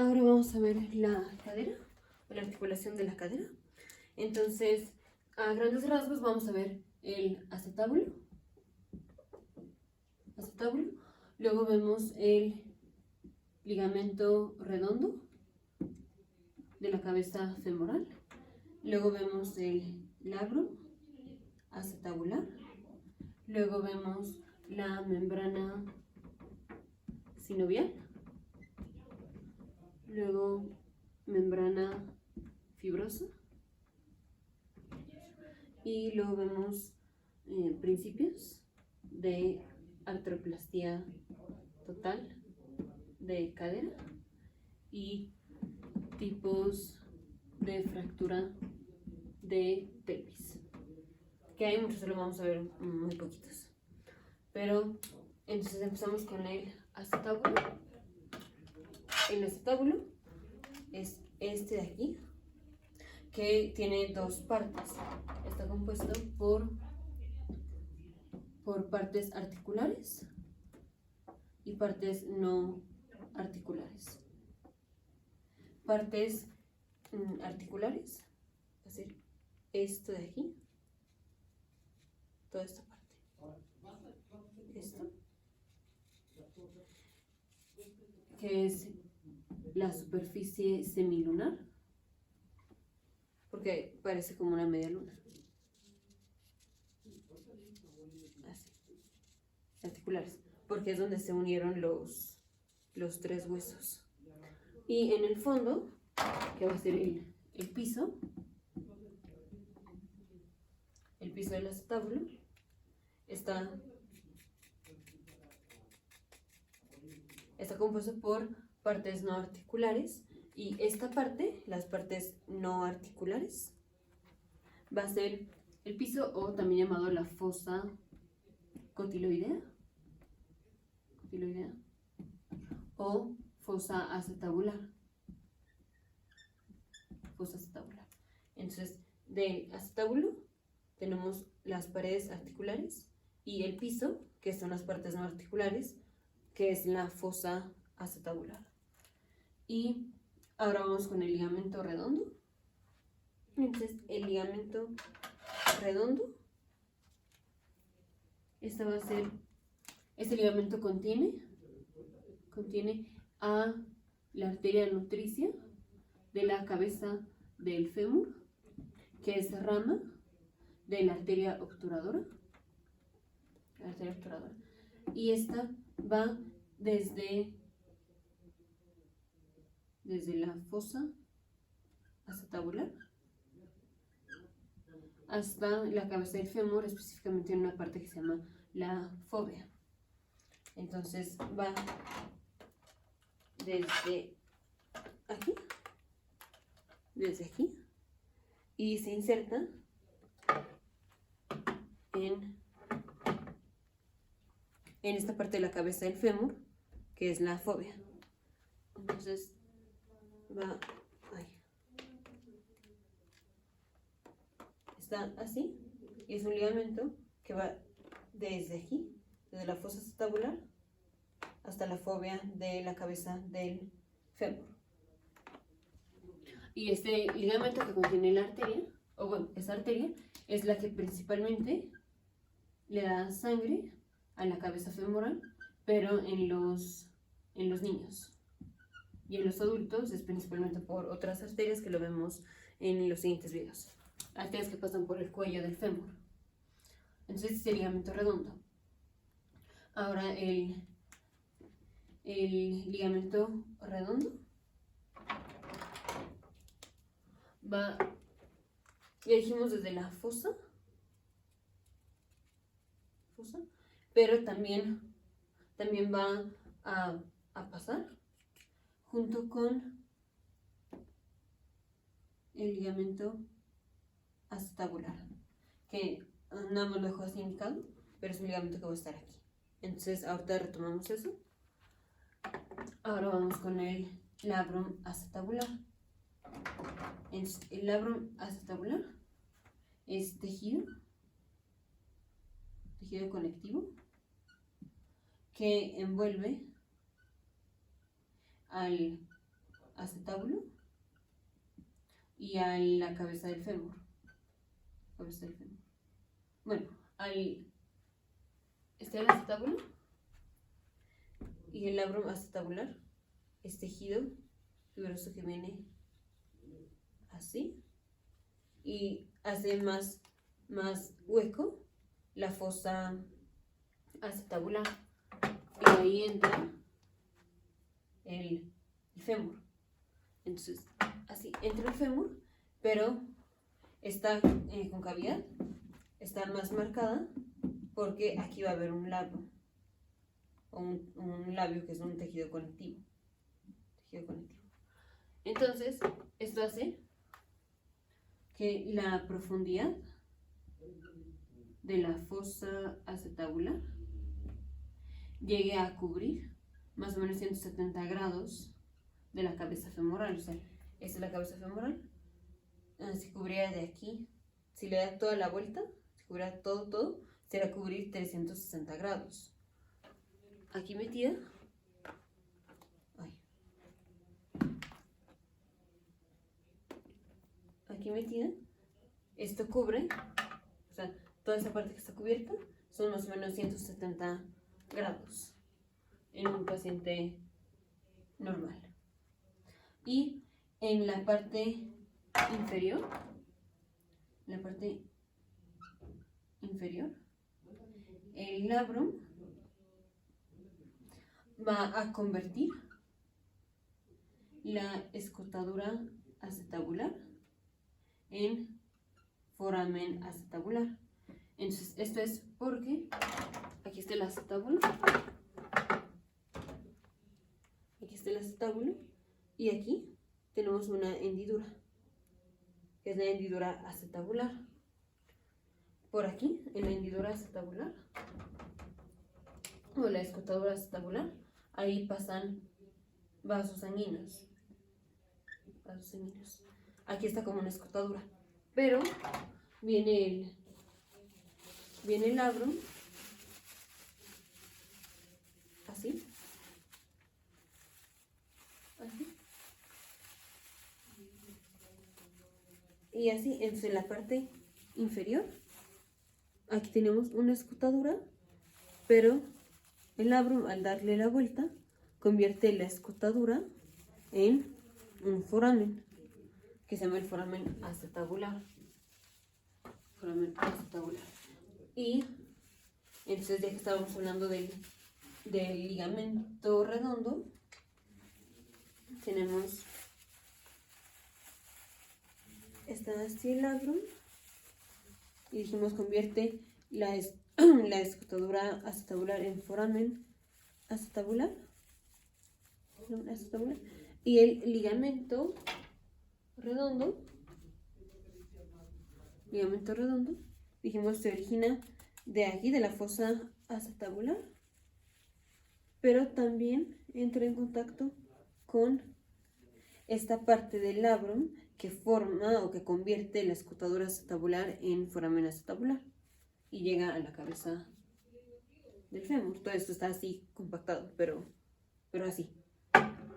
Ahora vamos a ver la cadera, la articulación de la cadera. Entonces, a grandes rasgos vamos a ver el acetábulo. Luego vemos el ligamento redondo de la cabeza femoral. Luego vemos el labrum acetabular. Luego vemos la membrana sinovial. Luego membrana fibrosa. Y luego vemos principios de artroplastía total de cadera y tipos de fractura de pelvis, que hay muchos, solo vamos a ver muy poquitos. Pero entonces empezamos con el acetábulo. El acetábulo es este de aquí, que tiene dos partes. Está compuesto por partes articulares y partes no articulares. Partes articulares, es decir, esto de aquí, toda esta parte, esto, que es la superficie semilunar, porque parece como una media luna. Así. Articulares, porque es donde se unieron los tres huesos. Y en el fondo, que va a ser el piso del acetábulo, está compuesto por partes no articulares, y esta parte, las partes no articulares, va a ser el piso, o también llamado la fosa cotiloidea o fosa acetabular. Entonces, del acetábulo tenemos las paredes articulares y el piso, que son las partes no articulares, que es la fosa acetabular. Y ahora vamos con el ligamento redondo. Entonces, el ligamento redondo, este ligamento contiene a la arteria nutricia de la cabeza del fémur, que es rama de la arteria obturadora. Y esta va desde la fosa acetabular hasta la cabeza del fémur, específicamente en una parte que se llama la fóvea. Entonces va desde aquí, y se inserta en esta parte de la cabeza del fémur, que es la fóvea. Entonces va ahí. Está así, y es un ligamento que va desde aquí, desde la fosa acetabular hasta la fóvea de la cabeza del fémur. Y este ligamento que contiene la arteria, o bueno, esa arteria es la que principalmente le da sangre a la cabeza femoral, pero en los niños. Y en los adultos es principalmente por otras arterias que lo vemos en los siguientes videos. Arterias que pasan por el cuello del fémur. Entonces, este es el ligamento redondo. Ahora el ligamento redondo va, ya dijimos, desde la fosa, pero también va a pasar junto con el ligamento acetabular, que nada más lo dejo así indicado, pero es un ligamento que va a estar aquí. Entonces, ahorita retomamos eso. Ahora vamos con el labrum acetabular. El labrum acetabular es tejido conectivo que envuelve al acetábulo y a la cabeza del fémur. Bueno, está el acetábulo y el labrum acetabular es tejido fibroso que viene así y hace más hueco la fosa acetabular y ahí entra el fémur. Entonces, así entra el fémur, pero esta concavidad está más marcada porque aquí va a haber un labio, o un labio que es un tejido conectivo. Entonces, esto hace que la profundidad de la fosa acetabular llegue a cubrir más o menos 170 grados de la cabeza femoral. O sea, esta es la cabeza femoral. Si cubriera de aquí, si le da toda la vuelta, si cubriera todo, será cubrir 360 grados. Aquí metida. Esto cubre, o sea, toda esa parte que está cubierta son más o menos 170 grados en un paciente normal. Y en la parte inferior, el labrum va a convertir la escotadura acetabular en foramen acetabular. Entonces, esto es porque aquí está el acetábulo, y aquí tenemos una hendidura, que es la hendidura acetabular. Por aquí, en la hendidura acetabular, o la escotadura acetabular, ahí pasan vasos sanguíneos. Aquí está como una escotadura, pero viene el labrum así, y así. Entonces, en la parte inferior, aquí tenemos una escotadura, pero el labrum, al darle la vuelta, convierte la escotadura en un foramen, que se llama el foramen acetabular. Y entonces, ya que estábamos hablando del ligamento redondo, tenemos así el labrum, y dijimos convierte la escotadura acetabular en foramen acetabular, y el ligamento redondo, dijimos se origina de aquí, de la fosa acetabular, pero también entra en contacto con esta parte del labrum que forma o que convierte la escotadura acetabular en foramen acetabular y llega a la cabeza del fémur. Todo esto está así compactado, pero así.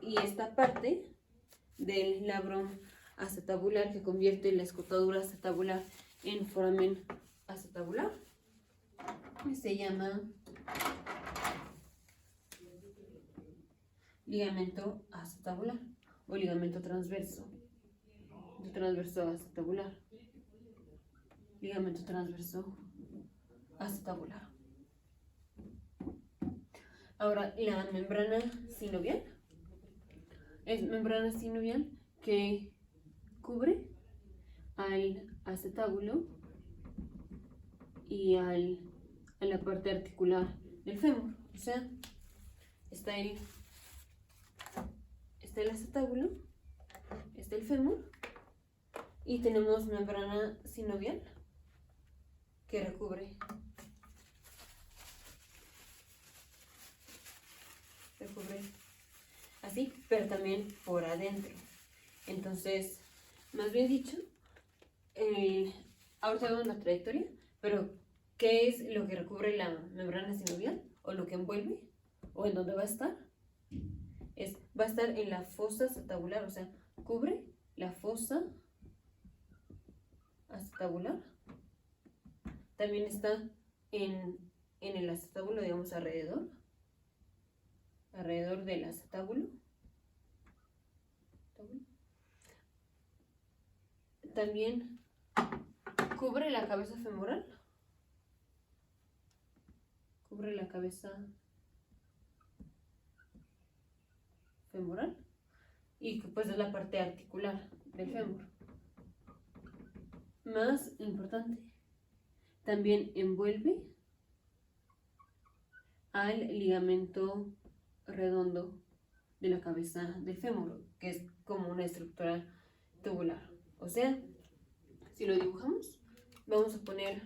Y esta parte del labrum acetabular que convierte la escotadura acetabular en foramen acetabular se llama ligamento acetabular o ligamento transverso acetabular. Ligamento transverso acetabular. Ahora, la membrana sinovial es membrana sinovial que cubre al acetábulo y a la parte articular del fémur. O sea, está el acetábulo, está el fémur, y tenemos membrana sinovial que recubre así, pero también por adentro. Entonces, más bien dicho, ahorita vemos la trayectoria, pero ¿qué es lo que recubre la membrana sinovial? O lo que envuelve, o en dónde va a estar, es va a estar en la fosa acetabular, o sea, cubre la fosa acetabular. También está en el acetábulo, digamos, alrededor del acetábulo. También cubre la cabeza femoral. Cubre la cabeza femoral. Y pues es la parte articular del fémur. Más importante, también envuelve al ligamento redondo de la cabeza del fémur, que es como una estructura tubular. O sea, si lo dibujamos, vamos a poner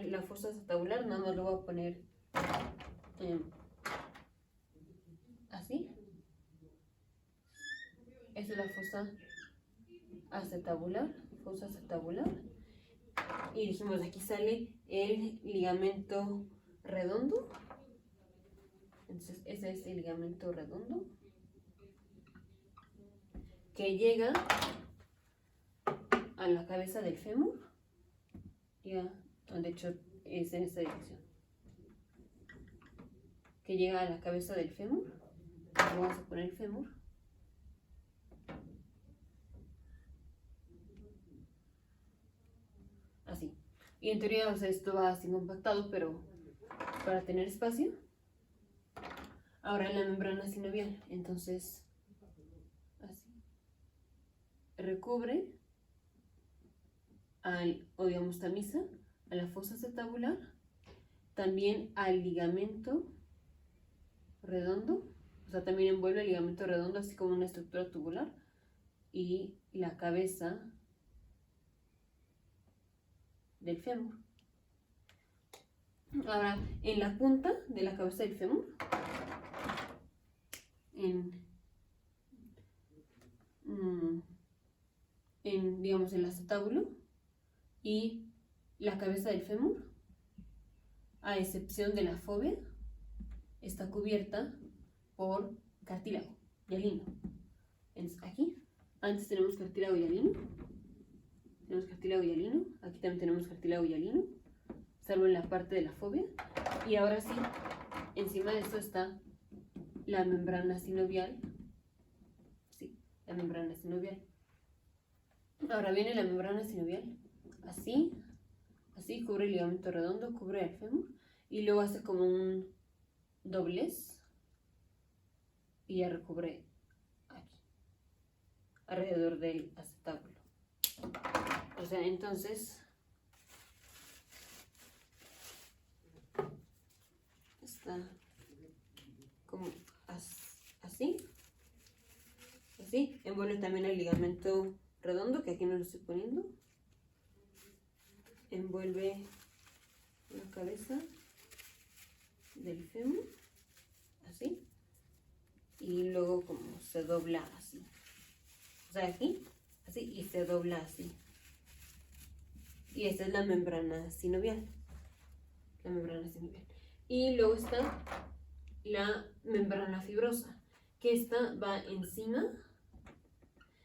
la fosa acetabular, nada más lo voy a poner así. Esta es la fosa acetabular, y dijimos, aquí sale el ligamento redondo. Entonces ese es el ligamento redondo que llega a la cabeza del fémur. Ya, de hecho es en esta dirección, que llega a la cabeza del fémur. Vamos a poner el fémur. Así. Y en teoría, o sea, esto va así compactado, pero para tener espacio. Ahora en la membrana sinovial, entonces, así. Recubre o digamos tamiza, a la fosa acetabular, también al ligamento redondo, o sea, también envuelve el ligamento redondo, así como una estructura tubular, y la cabeza del fémur. Ahora, en la punta de la cabeza del fémur, digamos, el acetábulo y la cabeza del fémur, a excepción de la fóvea, está cubierta por cartílago hialino. Entonces, aquí, antes tenemos cartílago hialino, aquí también tenemos cartílago hialino, salvo en la parte de la fóvea, y ahora sí, encima de esto está la membrana sinovial. Sí, la membrana sinovial. Ahora viene la membrana sinovial, así, cubre el ligamento redondo, cubre el fémur, y luego hace como un doblez, y ya recubre aquí, alrededor del acetábulo. O sea, entonces, está como así, envuelve también el ligamento redondo, que aquí no lo estoy poniendo, envuelve la cabeza del fémur, así, y luego como se dobla así, o sea, aquí, así, y se dobla así. Y esta es la membrana sinovial, y luego está la membrana fibrosa, que esta va encima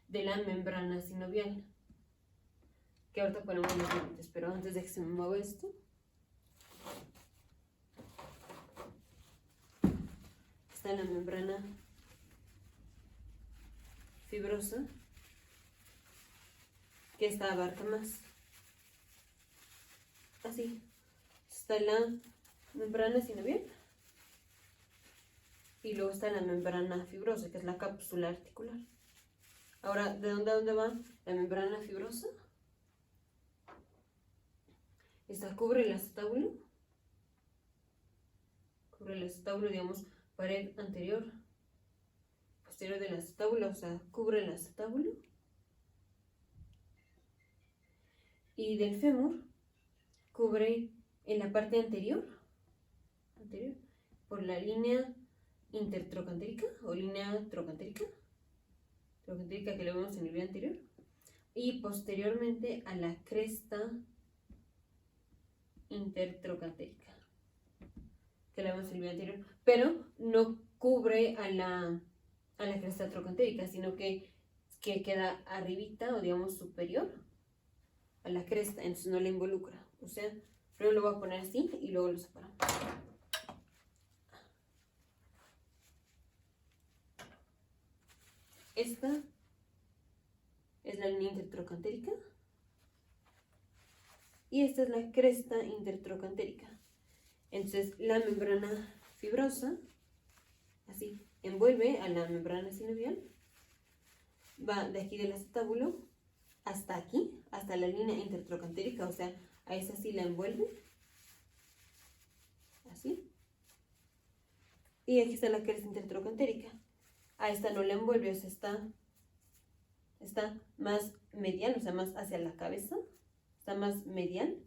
de la membrana sinovial, que ahorita ponemos los límites, pero antes de que se me mueva esto, está la membrana fibrosa, que esta abarca más. Así, está la membrana sinovial y luego está la membrana fibrosa, que es la cápsula articular. Ahora, ¿de dónde a dónde va la membrana fibrosa? Esta cubre el acetábulo, digamos, pared anterior, posterior del acetábulo, o sea, cubre el acetábulo. Y del fémur cubre en la parte anterior por la línea intertrocantérica o línea trocantérica que le vemos en el video anterior, y posteriormente a la cresta intertrocantérica que la vemos en el video anterior, pero no cubre a la cresta trocantérica, sino que queda arribita o digamos superior a la cresta, entonces no la involucra. O sea, primero lo voy a poner así y luego lo separamos. Esta es la línea intertrocantérica y esta es la cresta intertrocantérica. Entonces la membrana fibrosa, así, envuelve a la membrana sinovial, va de aquí del acetábulo hasta aquí, hasta la línea intertrocantérica, o sea, a esa sí la envuelve, así. Y aquí está la cresta intertrocantérica. A esta no la envuelve, o sea, está más medial, o sea, más hacia la cabeza, está más medial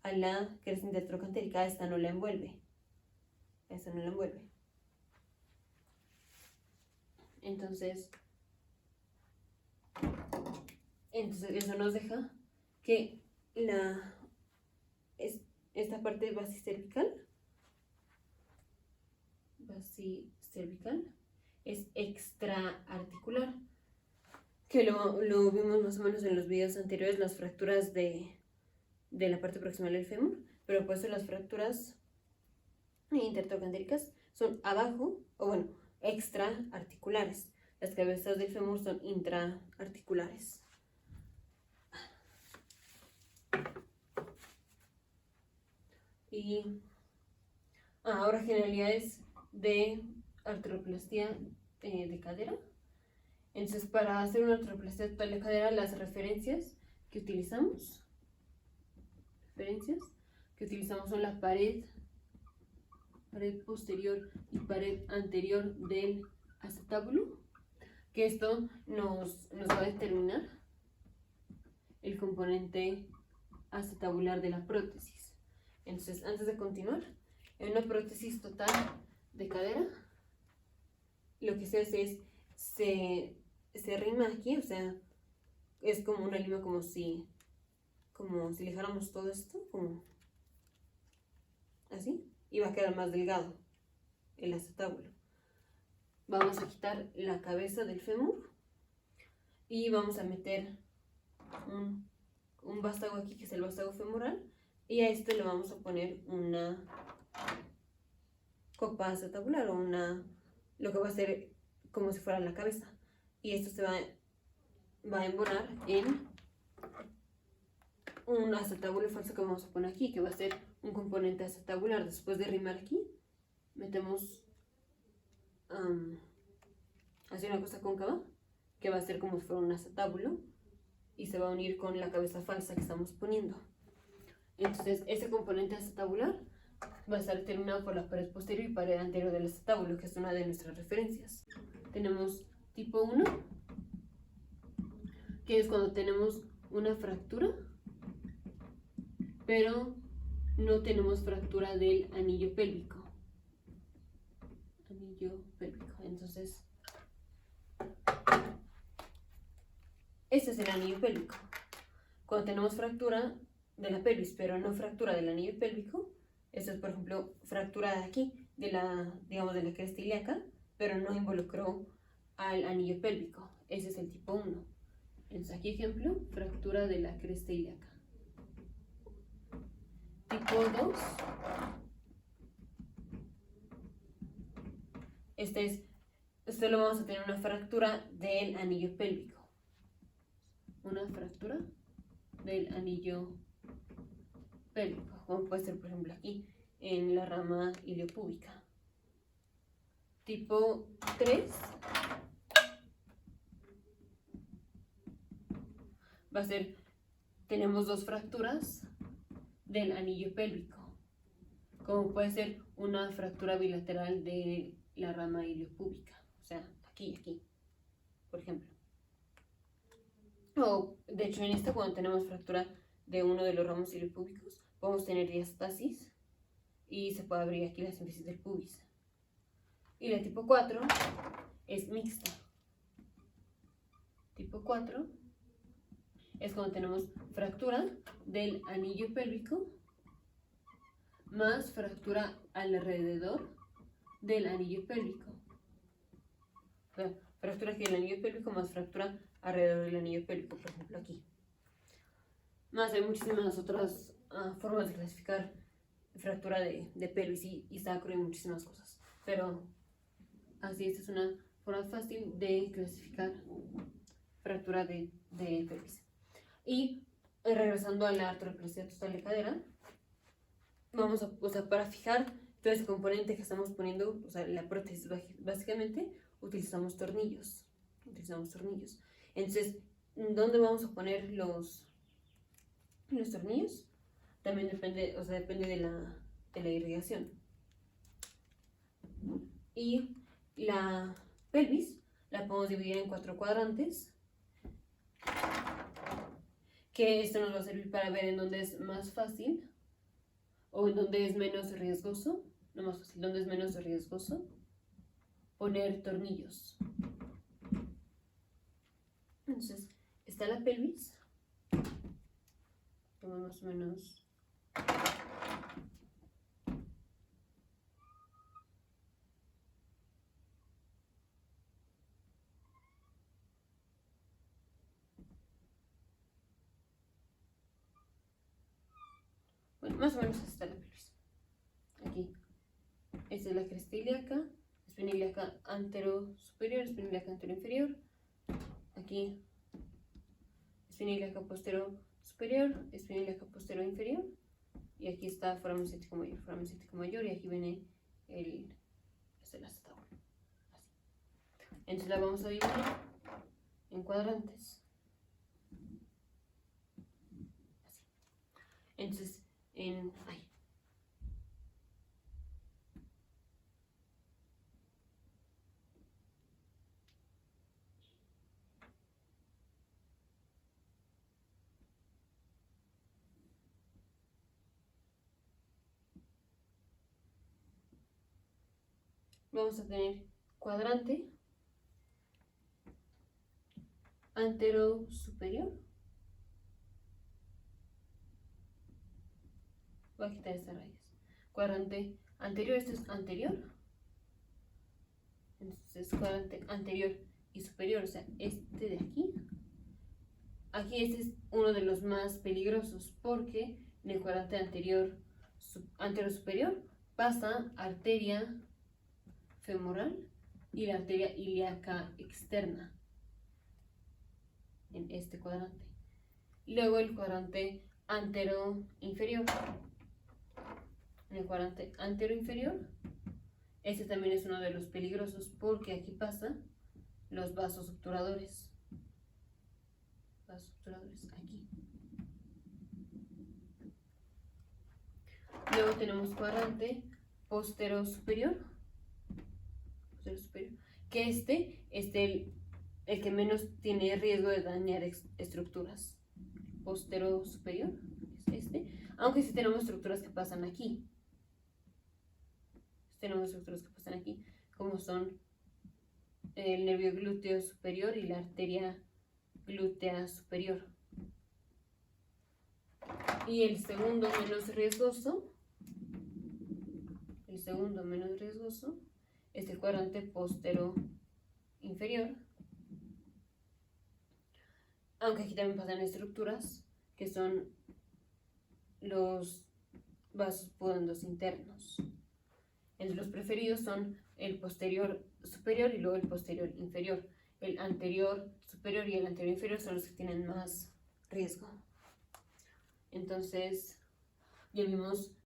a la cresta intertrocantérica. A esta no la envuelve, a esta no la envuelve. Entonces eso nos deja que esta parte basicervical es extraarticular, que lo vimos más o menos en los videos anteriores, las fracturas de la parte proximal del fémur, pero por eso las fracturas intertrocantéricas son abajo, o bueno, extraarticulares. Las cabezas del fémur son intraarticulares. Y ahora generalidades de artroplastía de cadera. Entonces, para hacer una artroplastía total de cadera, las referencias que utilizamos son la pared posterior y pared anterior del acetábulo, que esto nos va a determinar el componente acetabular de la prótesis. Entonces, antes de continuar, en una prótesis total de cadera, lo que se hace es se rima aquí, o sea, es como una lima, como si dejáramos todo esto, como así, y va a quedar más delgado el acetábulo. Vamos a quitar la cabeza del fémur y vamos a meter un vástago aquí, que es el vástago femoral, y a este le vamos a poner una copa acetabular, o lo que va a ser como si fuera la cabeza, y esto se va a embonar en un acetábulo falso que vamos a poner aquí, que va a ser un componente acetabular. Después de rimar aquí, metemos así una cosa cóncava, que va a ser como si fuera un acetábulo, y se va a unir con la cabeza falsa que estamos poniendo. Entonces, ese componente acetabular va a estar determinado por la pared posterior y pared anterior del acetábulo, que es una de nuestras referencias. Tenemos tipo 1, que es cuando tenemos una fractura, pero no tenemos fractura del anillo pélvico. Entonces, este es el anillo pélvico. Cuando tenemos fractura de la pelvis, pero no fractura del anillo pélvico, esto es, por ejemplo, fractura de aquí, de la cresta ilíaca, pero no involucró al anillo pélvico. Ese es el tipo 1. Entonces, aquí ejemplo, fractura de la cresta ilíaca. Tipo 2, solo vamos a tener una fractura del anillo pélvico. Una fractura del anillo pélvico, como puede ser, por ejemplo, aquí en la rama iliopúbica. Tipo 3 va a ser, tenemos dos fracturas del anillo pélvico, como puede ser una fractura bilateral de la rama iliopúbica, o sea, aquí y aquí, por ejemplo. O, de hecho, en esta, cuando tenemos fractura de uno de los ramos iliopúbicos, podemos tener diastasis y se puede abrir aquí la sínfisis del pubis. Y la tipo 4 es mixta. Tipo 4 es cuando tenemos fractura del anillo pélvico más fractura alrededor del anillo pélvico. O sea, fractura aquí del anillo pélvico más fractura alrededor del anillo pélvico, por ejemplo aquí. Más hay muchísimas otras formas de clasificar fractura de pelvis y sacro y muchísimas cosas. Pero así, esta es una forma fácil de clasificar fractura de pelvis. Y regresando a la artroplasia total de cadera, vamos a, o sea, para fijar todo ese componente que estamos poniendo, o sea, la prótesis, básicamente utilizamos tornillos. Entonces, ¿dónde vamos a poner los tornillos? También depende, o sea, depende de la irrigación. Y la pelvis la podemos dividir en 4 cuadrantes, que esto nos va a servir para ver en dónde es más fácil o en dónde es menos riesgoso, no más fácil, dónde es menos riesgoso poner tornillos. Entonces, está la pelvis, como más o menos. Bueno, más o menos está la pelvis. Aquí. Esta es la cresta ilíaca, espina ilíaca antero superior, espina ilíaca antero inferior. Aquí, espina ilíaca postero superior, espina ilíaca postero inferior. Y aquí está foramen ciático mayor, y aquí viene el acetábulo. Así. Entonces la vamos a dividir en cuadrantes. Así. Entonces, vamos a tener cuadrante antero superior. Voy a quitar estas rayas. Cuadrante anterior, esto es anterior. Entonces, cuadrante anterior y superior, o sea, este de aquí. Aquí este es uno de los más peligrosos porque en el cuadrante antero superior pasa arteria femoral y la arteria ilíaca externa en este cuadrante. Luego el cuadrante antero inferior. En el cuadrante antero inferior, este también es uno de los peligrosos porque aquí pasan los vasos obturadores. Aquí. Luego tenemos cuadrante postero superior, que este es el que menos tiene riesgo de dañar estructuras. Postero superior es este, aunque sí tenemos estructuras que pasan aquí. Como son el nervio glúteo superior y la arteria glútea superior. Y el segundo menos riesgoso es el cuadrante postero inferior, aunque aquí también pasan estructuras que son los vasos pudendos internos. Entre los preferidos son el posterior superior y luego el posterior inferior. El anterior superior y el anterior inferior son los que tienen más riesgo. Entonces, ya vimos